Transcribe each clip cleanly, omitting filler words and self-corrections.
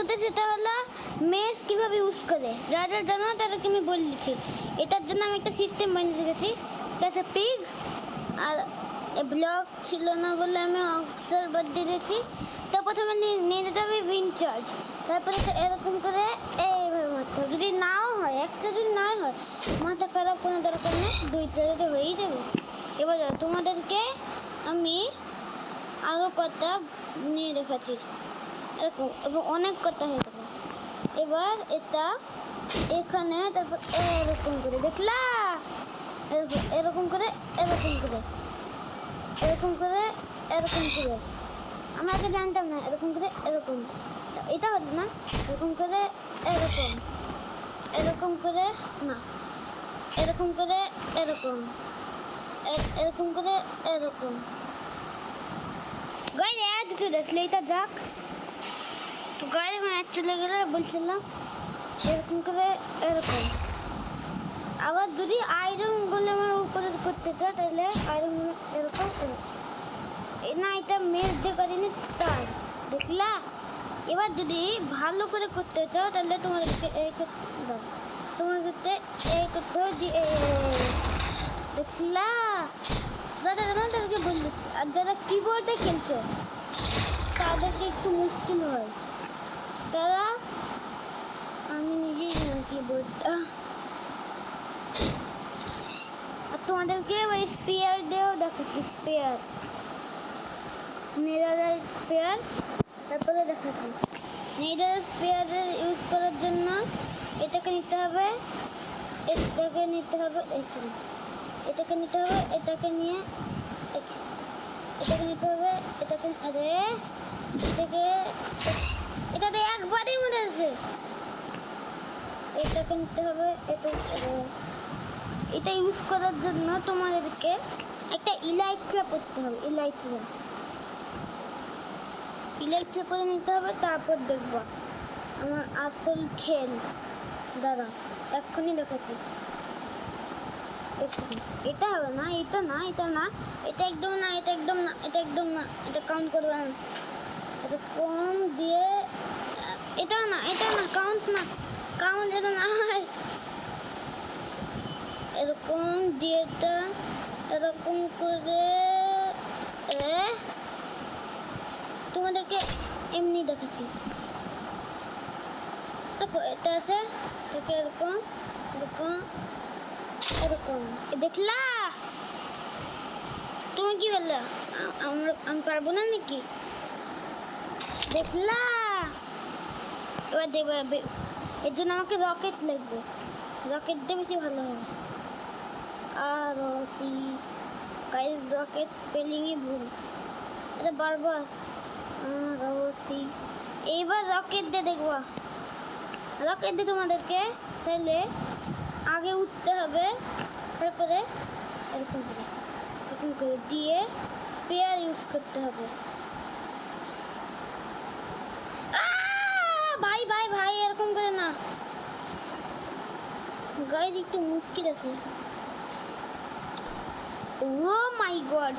বলতে সেটা হলো মেস কিভাবে ইউজ করে যারা জানো তাদেরকে আমি বলে দিচ্ছি। এটার জন্য আমি একটা সিস্টেম বানিয়ে রেখেছি। তাতে পিগ আর ব্লক ছিল না বলে আমি অবজারভার দিয়ে দিয়েছি। তো প্রথমে নিয়ে যেতে হবে উইন্ড চার্জ, তারপরে এরকম করে এইভাবে মারতে হবে। যদি নাও হয় একটা যদি নাই হয় মাথা খারাপ কোনো দরকার নেই, দুইটা যদি হয়েই যাবে। এবার তোমাদেরকে আমি আরও কথা নিয়ে রেখেছি এরকম, এবং অনেক কথা হয়ে যাবে। এবার এটা এখানে তারপর এরকম করে দেখলা, এরকম করে এরকম করে এরকম করে এরকম করে আমরা আগে জানতাম না এরকম করে এরকম, এটা হতো না এরকম করে এরকম, এরকম করে না এরকম করে এরকম, এরকম করে এরকম। গাইজ অ্যাড চলে আসলে এটা যাক। তো গাইজ এখন অ্যাড চলে গেলে বলছিলাম এরকম করে এরকম। আবার যদি আয়রন বলে আমার উপরে করতে চাই তাহলে আয়রন এরকম না, এটা মেজ যে করিনি তাই দেখলা। এবার যদি ভালো করে করতে চাও তাহলে তোমাদেরকে এই তোমাদেরকে এই করতে হবে যে দেখলা। যারা জানো তাদেরকে বললো, আর যারা কিবোর্ডে খেলছে তাদেরকে একটু মুশকিল হয়। তারা আমি নিজেই জানি কিবোর্ডটা। আর তোমাদেরকে ওই স্পেয়ার দিয়েও দেখাচ্ছি, স্পেয়ার নেদারলাইট স্পেয়ার, তারপরে দেখাচ্ছি। নেদারলাইট স্পেয়ার ইউজ করার জন্য এটাকে নিতে হবে, এটাকে নিতে হবে, এটাকে নিতে হবে, এটাকে নিয়ে এটাকে নিতে হবে, এটাকে আরে এটাকে এটাতে একবারই মনে আছে। এটাকে নিতে হবে, এটা ইউজ করার জন্য তোমাদেরকে একটা ইলাইট্রা করতে হবে। ইলাইট্রা করে নিতে হবে, তারপর দেখবো আমার আসল খেল। দাদা এক্ষুনি দেখাচ্ছি। এটা হবে না, এটা না, এটা না, এটা একদম না, এটা একদম না, এটা একদম না, এটা কাউন্ট করবে না। এটা কম দিয়ে এটা না, এটা না, কাউন্ট না, কাউন্ট এটা না হয় এরকম দিয়ে এটা এরকম করে তোমাদেরকে এমনি দেখাচ্ছি। দেখো এটা আছে, এটাকে এরকম এরকম এরকম দেখলা। তুমি কি বললা আমি পারবো না নাকি? দেখলা। এবার দেখবে এর জন্য আমাকে রকেট লাগবে, রকেট দিয়ে বেশি ভালো হবে। ROC গাইস, রকেট স্পেলিংই ভুল, এটা বারবার ROC। এইবার রকেট দিয়ে দেখবো, রকেট দিয়ে তোমাদেরকে তাহলে আগে উঠতে হবে, তারপরে এরকম করে দিয়ে স্পেয়ার ইউজ করতে হবে। ভাই ভাই ভাই এরকম করে না গাইজ, একটু মুশকিল আছে। ও মাই গড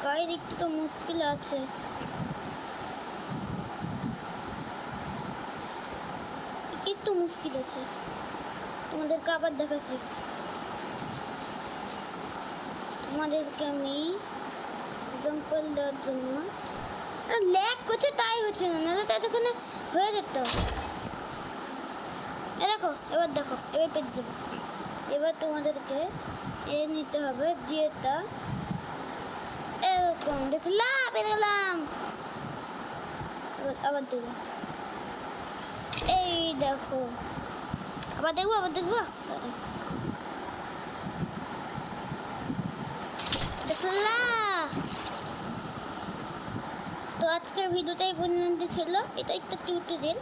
গাইজ, একটু তো মুশকিল আছে। একটু মুশকিল আছে, তোমাদেরকে আবার দেখাচ্ছি। তোমাদেরকে আমি এক্সাম্পল দেওয়ার জন্য ল্যাগ করছে তাই হচ্ছে না, নাহলে তাই তখন হয়ে যেত। দেখো এবার দেখো, এবার পেয়ে যাবো। এবার তোমাদেরকে নিতে হবে দিয়েটা এরকম দেখলা, পেয়ে গেলাম। আবার দেবো, এই দেখো, আবার দেখবো, আবার দেখবো, দেখলা। তো আজকের ভিডিওটাই পর্যন্ত ছিল, এটা একটা টিউটোরিয়াল।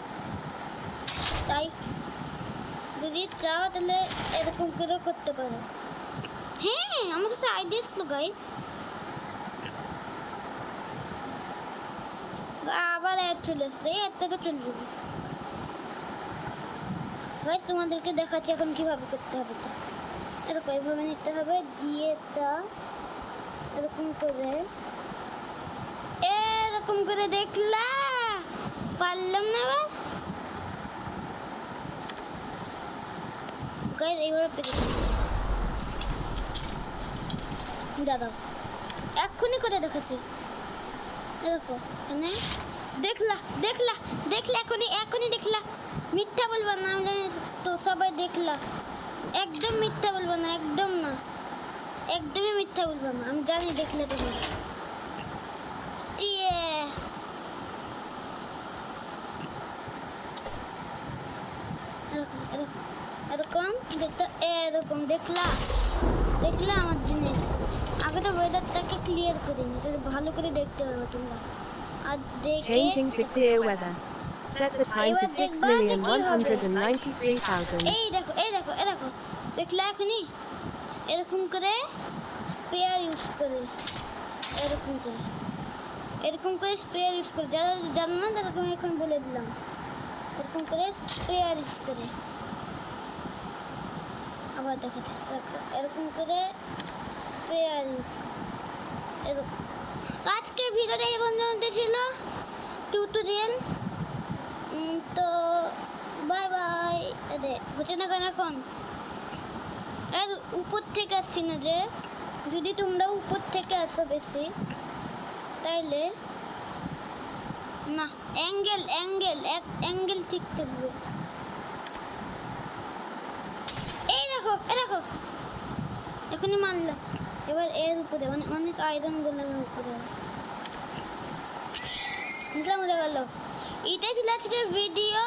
তাই যদি চাও তাহলে এরকম করে করতে পারো। হ্যাঁ আমার কাছে আইডিয়া ছিল গাইস। আবার অ্যাড চলে আসছে, এই অ্যাডটা তো চলে যাবে গাইস। তোমাদেরকে দেখাচ্ছি এখন কিভাবে করতে হবে। তো এরকম এইভাবে নিতে হবে, দিয়ে তা এরকম করে দেখলা। পারলাম না এবার গাইস এইবার পেকে দাদা এক্ষুনি করে রেখেছি দেখো এখানে দেখলা দেখলা দেখলা এখনই দেখলা মিথ্যা বলবা না আমি জানি তো সবাই দেখলা একদম মিথ্যা বলবা না একদম না একদমই মিথ্যা বলবা না আমি জানি দেখলে তুমি দিয়ে এরকম দেখতে এরকম দেখলা দেখলা আমার জিনিস আগে তো ওয়েদারটাকে ক্লিয়ার করে নি তাহলে ভালো করে দেখতে পারবে তোমরা আর দেখে Changing to clear weather. Set the time to 6,193,000. এই দেখো দেখলা এখনই এরকম করে স্পেয়ার ইউজ করে এরকম করে স্পেয়ার ইউজ করে যারা জানো না তাদেরকে আমি এখন বলে দিলাম এরকম করে স্পেয়ার ইউজ করে আবার দেখাচ্ছি দেখো এরকম করে স্পেয়ার ইউজ এরকম আজকে ভিডিওটা এই পর্যন্ত ছিল টিউটোরিয়াল তো বাই বাই হচ্ছে না কেন এখন আর উপর থেকে আসছি না যে যদি তোমরা উপর থেকে আসো বেশি তাইলে না অ্যাঙ্গেল ঠিক থাকবে এই দেখো এখনই মারলাম এবার এর উপরে অনেক আয়রন গোলামের উপরে মজা গেল এটাই ছিল আজকের ভিডিও